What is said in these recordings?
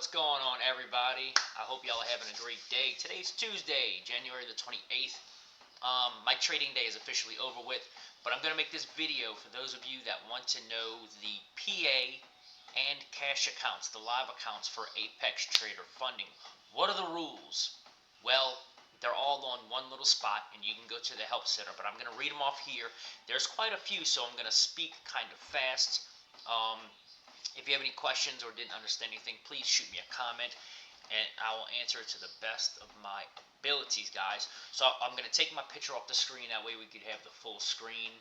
What's going on, everybody? I hope y'all are having a great day. Today's Tuesday, January the 28th. My trading day is officially over with, but I'm going to make this video for those of you that want to know the PA and cash accounts, the live accounts for Apex Trader Funding. What are the rules? Well, they're all on one little spot, and you can go to the help center, but I'm going to read them off here. There's quite a few, so I'm going to speak kind of fast. If you have any questions or didn't understand anything, please shoot me a comment, and I will answer it to the best of my abilities, guys. So I'm going to take my picture off the screen. That way we could have the full screen,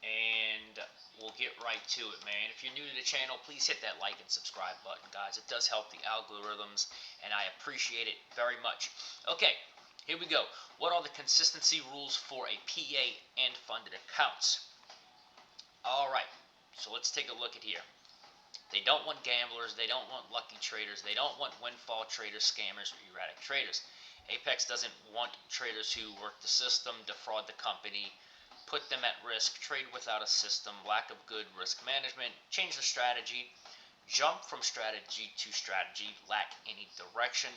and we'll get right to it, man. If you're new to the channel, please hit that like and subscribe button, guys. It does help the algorithms, and I appreciate it very much. Okay, here we go. What are the consistency rules for a PA and funded accounts? All right, so let's take a look at here. They don't want gamblers, they don't want lucky traders, they don't want windfall traders, scammers, or erratic traders. Apex doesn't want traders who work the system, defraud the company, put them at risk, trade without a system, lack of good risk management, change the strategy, jump from strategy to strategy, lack any direction.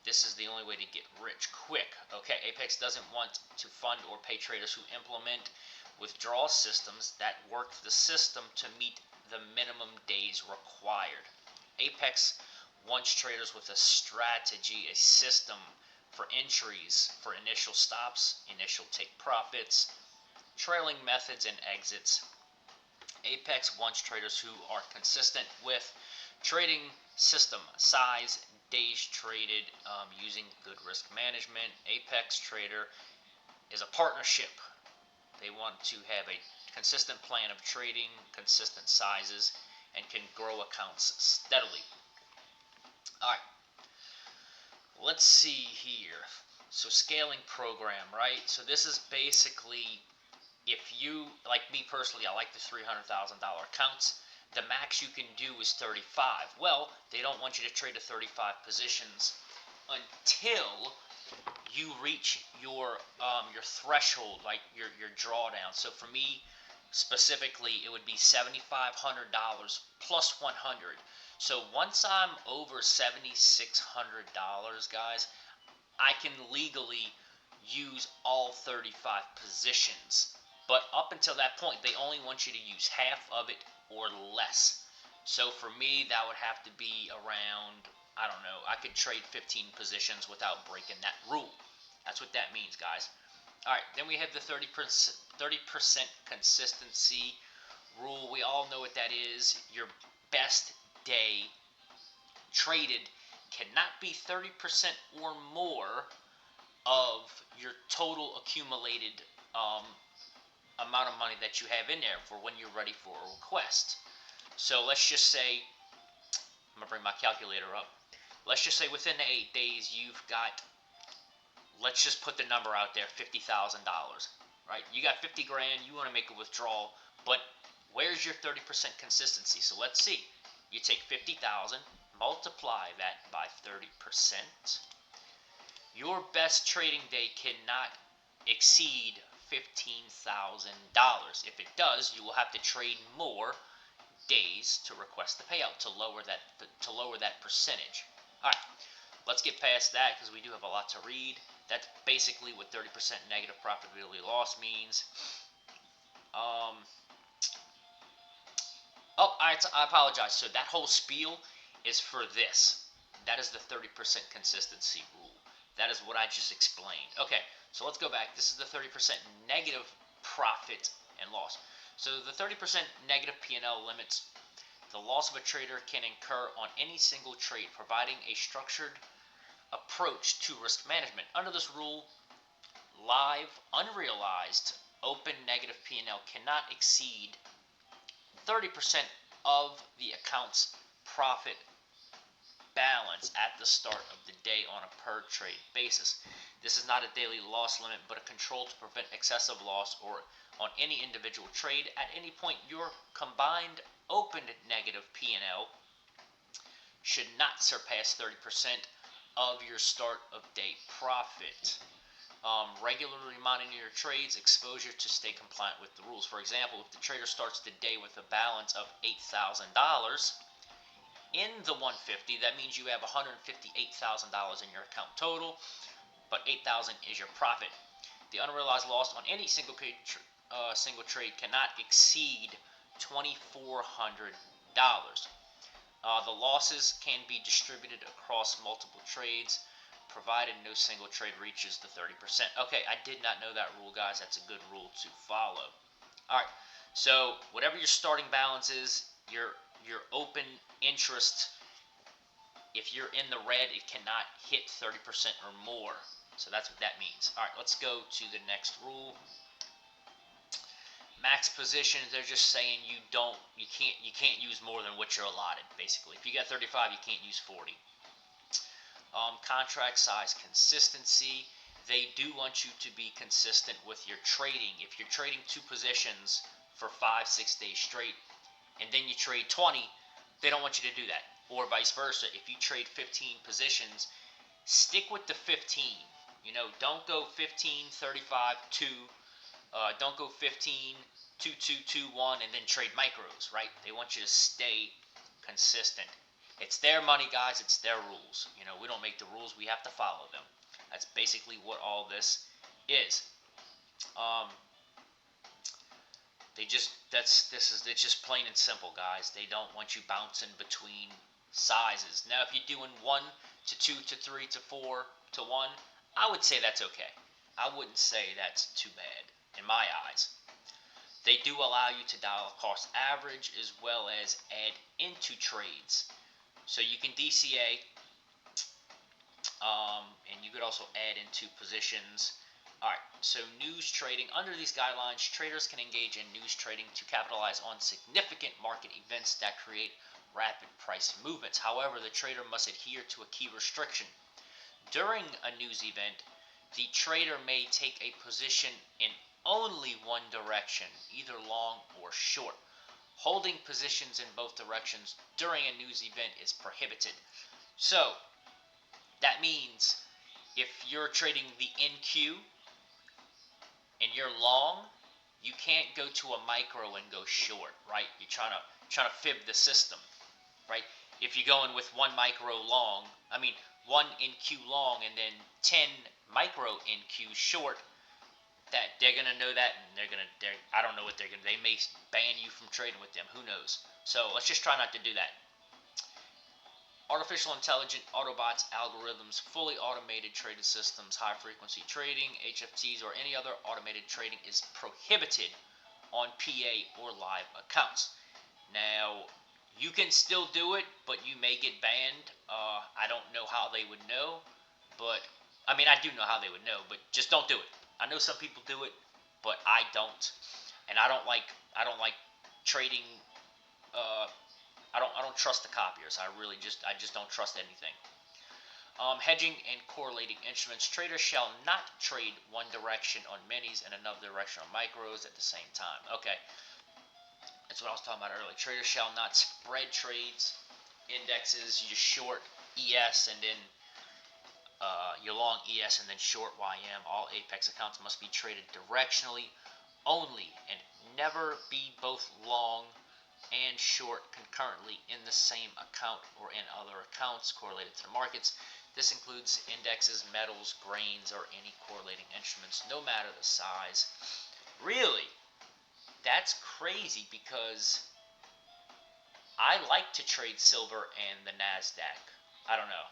This is the only way to get rich quick. Okay, Apex doesn't want to fund or pay traders who implement withdrawal systems that work the system to meet the minimum days required. Apex wants traders with a strategy, a system for entries, for initial stops, initial take profits, trailing methods, and exits. Apex wants traders who are consistent with trading system size, days traded, using good risk management. Apex Trader is a partnership. They want to have a consistent plan of trading, consistent sizes, and can grow accounts steadily. Alright, let's see here. So scaling program, right? So this is basically, if you, like me personally, I like the $300,000 accounts. The max you can do is 35. Well, they don't want you to trade to 35 positions until you reach your threshold, like your drawdown. So for me specifically, it would be $7,500 plus 100. So once I'm over $7,600, guys, I can legally use all 35 positions. But up until that point, they only want you to use half of it or less. So for me, that would have to be around, I don't know, I could trade 15 positions without breaking that rule. That's what that means, guys. Alright, then we have the 30% consistency rule. We all know what that is. Your best day traded cannot be 30% or more of your total accumulated amount of money that you have in there for when you're ready for a request. So let's just say, I'm going to bring my calculator up. Let's just say within the 8 days you've got, let's just put the number out there, $50,000, right? You got 50 grand, you want to make a withdrawal, but where's your 30% consistency? So let's see. You take 50,000, multiply that by 30%. Your best trading day cannot exceed $15,000. If it does, you will have to trade more days to request the payout to lower that percentage. All right, let's get past that because we do have a lot to read. That's basically what 30% negative profitability loss means. I apologize. So that whole spiel is for this. That is the 30% consistency rule. That is what I just explained. Okay, so let's go back. This is the 30% negative profit and loss. So the 30% negative P&L limits the loss of a trader can incur on any single trade, providing a structured approach to risk management. Under this rule, live, unrealized, open negative P&L cannot exceed 30% of the account's profit balance at the start of the day on a per trade basis. This is not a daily loss limit, but a control to prevent excessive loss or on any individual trade. At any point, your combined open negative P&L should not surpass 30% of your start of day profit. Regularly monitor your trades exposure to stay compliant with the rules. For example, if the trader starts the day with a balance of $8,000, in the 150, that means you have $158,000 in your account total, but $8,000 is your profit. The unrealized loss on any single trade cannot exceed $2,400. The losses can be distributed across multiple trades, provided no single trade reaches the 30%. Okay, I did not know that rule, guys. That's a good rule to follow. All right, so whatever your starting balance is, your open interest, if you're in the red, it cannot hit 30% or more. So that's what that means. All right, let's go to the next rule. Max positions, they're just saying you can't use more than what you're allotted, basically. If you got 35, you can't use 40. Contract size consistency, they do want you to be consistent with your trading. If you're trading 2 positions for 5-6 days straight and then you trade 20, they don't want you to do that. Or vice versa, if you trade 15 positions, stick with the 15. Don't go 15, 35, 2. Don't go 15, 2, 2, 2, 1, and then trade micros, right? They want you to stay consistent. It's their money, guys. It's their rules. We don't make the rules. We have to follow them. That's basically what all this is. It's just plain and simple, guys. They don't want you bouncing between sizes. Now, if you're doing 1 to 2 to 3 to 4 to 1, I would say that's okay. I wouldn't say that's too bad in my eyes. They do allow you to dollar cost average as well as add into trades. So you can DCA, and you could also add into positions. Alright, so news trading. Under these guidelines, traders can engage in news trading to capitalize on significant market events that create rapid price movements. However, the trader must adhere to a key restriction. During a news event, the trader may take a position in only one direction, either long or short. Holding positions in both directions during a news event is prohibited. So, that means if you're trading the NQ and you're long, you can't go to a micro and go short, right? You're trying to fib the system, right? If you're going with one micro long, one NQ long and then 10 micro NQ short, that they're gonna know that, and I don't know what they're gonna. They may ban you from trading with them. Who knows? So let's just try not to do that. Artificial intelligent Autobots, algorithms, fully automated traded systems, high frequency trading, HFTs, or any other automated trading is prohibited on PA or live accounts. Now, you can still do it, but you may get banned. I don't know how they would know, but I do know how they would know, but just don't do it. I know some people do it, but I don't, and I don't like trading. I don't trust the copiers. I just don't trust anything. Hedging and correlating instruments. Traders shall not trade one direction on minis and another direction on micros at the same time. Okay, that's what I was talking about earlier. Traders shall not spread trades, indexes. You just short ES and then your long ES and then short YM. All Apex accounts must be traded directionally only and never be both long and short concurrently in the same account or in other accounts correlated to the markets. This includes indexes, metals, grains, or any correlating instruments, no matter the size. Really? That's crazy, because I like to trade silver and the NASDAQ. I don't know.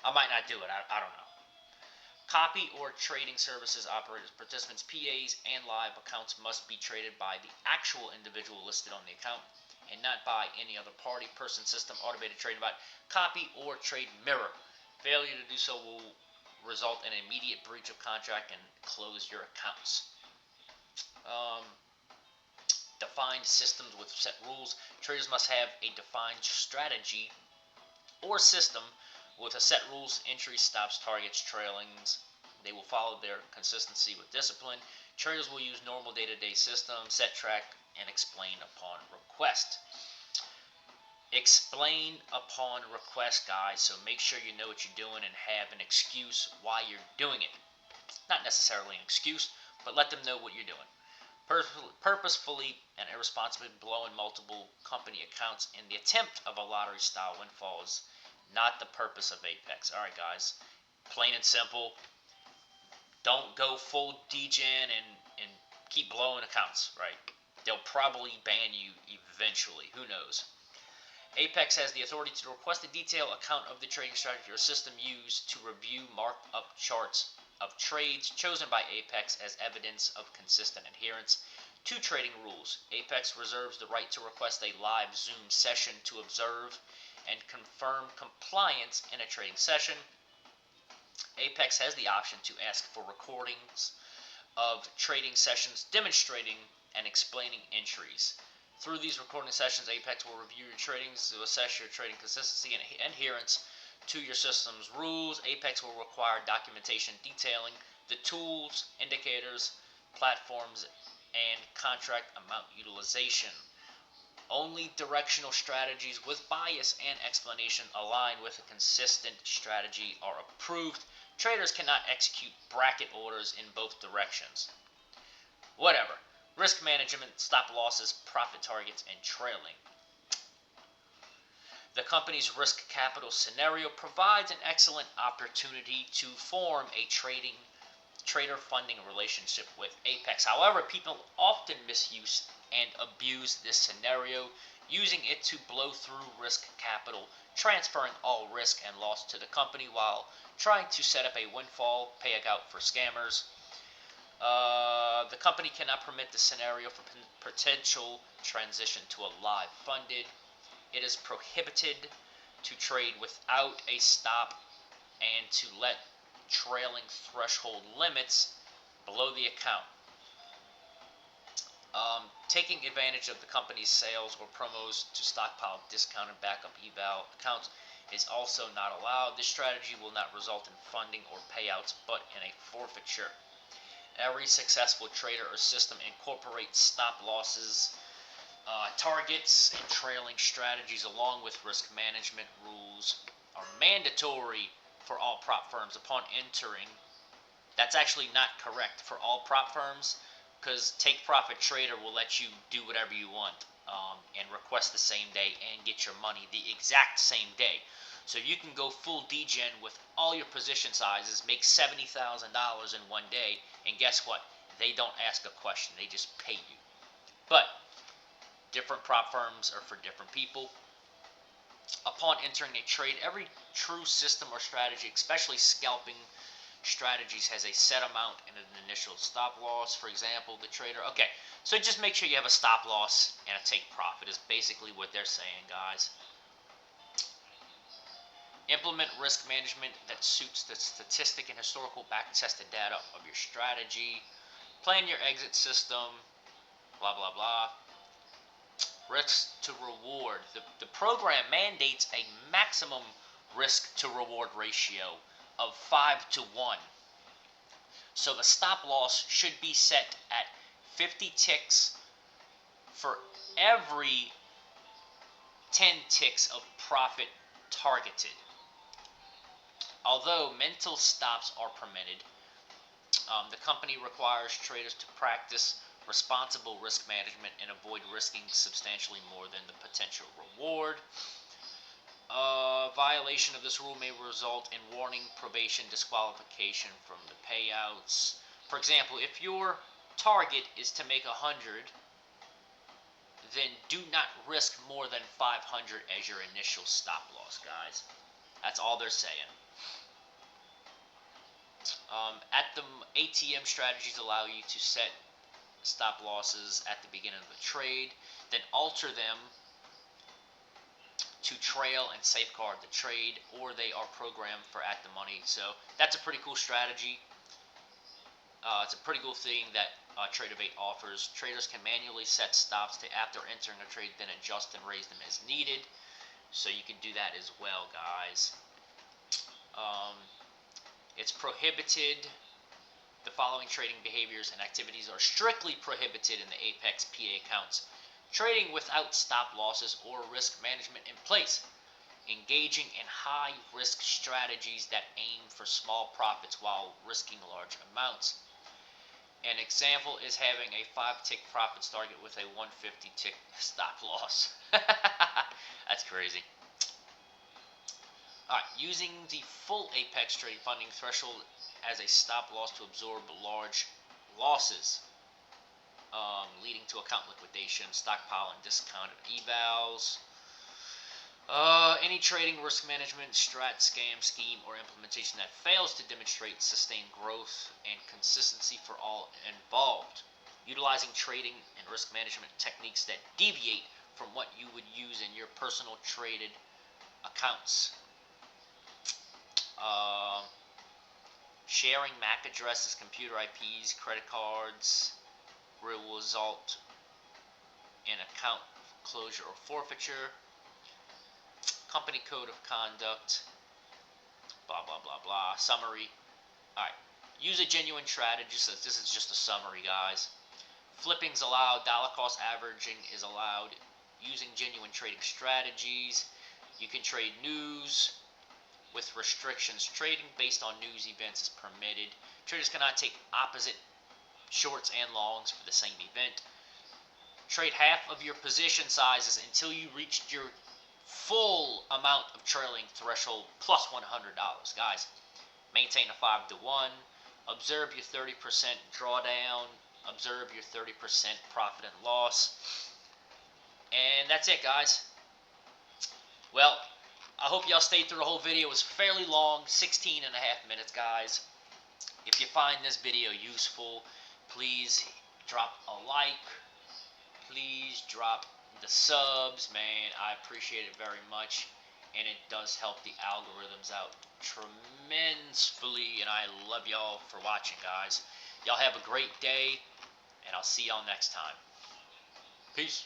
I might not do it. I don't know. Copy or trading services operators, participants, PAs, and live accounts must be traded by the actual individual listed on the account and not by any other party, person, system, automated trading bot. Copy or trade mirror. Failure to do so will result in an immediate breach of contract and close your accounts. Defined systems with set rules. Traders must have a defined strategy or system with a set rules, entries, stops, targets, trailings. They will follow their consistency with discipline. Traders will use normal day-to-day systems, set track, and explain upon request. Explain upon request, guys, so make sure you know what you're doing and have an excuse why you're doing it. Not necessarily an excuse, but let them know what you're doing. purposefully and irresponsibly blowing multiple company accounts in the attempt of a lottery-style windfall is not the purpose of Apex. All right, guys, plain and simple. Don't go full degen and keep blowing accounts, right? They'll probably ban you eventually. Who knows? Apex has the authority to request a detailed account of the trading strategy or system used to review marked up charts of trades chosen by Apex as evidence of consistent adherence to trading rules. Apex reserves the right to request a live Zoom session to observe and confirm compliance in a trading session. Apex has the option to ask for recordings of trading sessions demonstrating and explaining entries. Through these recording sessions, Apex will review your tradings to assess your trading consistency and adherence to your system's rules. Apex will require documentation detailing the tools, indicators, platforms, and contract amount utilization. Only directional strategies with bias and explanation aligned with a consistent strategy are approved. Traders cannot execute bracket orders in both directions. Whatever. Risk management, stop losses, profit targets, and trailing. The company's risk capital scenario provides an excellent opportunity to form a trader funding relationship with Apex. However, people often misuse and abuse this scenario, using it to blow through risk capital, transferring all risk and loss to the company while trying to set up a windfall payout for scammers. The company cannot permit the scenario for potential transition to a live funded. It is prohibited to trade without a stop and to let trailing threshold limits below the account. Taking advantage of the company's sales or promos to stockpile discounted backup eval accounts is also not allowed. This strategy will not result in funding or payouts, but in a forfeiture. Every successful trader or system incorporates stop losses, targets, and trailing strategies along with risk management rules are mandatory for all prop firms upon entering. That's actually not correct for all prop firms, because Take Profit Trader will let you do whatever you want and request the same day and get your money the exact same day. So you can go full degen with all your position sizes, make $70,000 in one day, and guess what? They don't ask a question. They just pay you. But different prop firms are for different people. Upon entering a trade, every true system or strategy, especially scalping strategies, has a set amount and an initial stop loss. For example, the trader, okay, so just make sure you have a stop loss and a take profit is basically what they're saying, guys. Implement risk management that suits the statistic and historical back-tested data of your strategy. Plan your exit system, blah, blah, blah. Risk to reward. The program mandates a maximum risk to reward ratio of 5 to 1. So the stop loss should be set at 50 ticks for every 10 ticks of profit targeted. Although mental stops are permitted, the company requires traders to practice responsible risk management and avoid risking substantially more than the potential reward. Violation of this rule may result in warning, probation, disqualification from the payouts. For example, if your target is to make 100, then do not risk more than 500 as your initial stop loss, guys. That's all they're saying. At the ATM, strategies allow you to set stop losses at the beginning of the trade, then alter them to trail and safeguard the trade, or they are programmed for at the money. So that's a pretty cool strategy. It's a pretty cool thing that TradeAvate offers. Traders can manually set stops to after entering a trade, then adjust and raise them as needed. So you can do that as well, guys. It's prohibited. The following trading behaviors and activities are strictly prohibited in the Apex PA accounts. Trading without stop losses or risk management in place. Engaging in high risk strategies that aim for small profits while risking large amounts. An example is having a 5-tick profits target with a 150-tick stop loss. That's crazy. Alright, using the full Apex trade funding threshold as a stop loss to absorb large losses, leading to account liquidation, stockpile, and discounted evals. Any trading, risk management, strat, scam, scheme, or implementation that fails to demonstrate sustained growth and consistency for all involved. Utilizing trading and risk management techniques that deviate from what you would use in your personal traded accounts. Sharing MAC addresses, computer IPs, credit cards will result in account closure or forfeiture. Company code of conduct, blah blah blah blah. Summary. Alright. Use a genuine strategist. This is just a summary, guys. Flipping's allowed. Dollar cost averaging is allowed. Using genuine trading strategies. You can trade news with restrictions. Trading based on news events is permitted. Traders cannot take opposite shorts and longs for the same event. Trade half of your position sizes until you reached your full amount of trailing threshold plus $100. Guys, maintain a 5-to-1. Observe your 30% drawdown. Observe your 30% profit and loss. And that's it, guys. Well, I hope y'all stayed through the whole video. It was fairly long, 16 and a half minutes, guys. If you find this video useful, please drop a like. Please drop the subs, man. I appreciate it very much. And it does help the algorithms out tremendously. And I love y'all for watching, guys. Y'all have a great day. And I'll see y'all next time. Peace.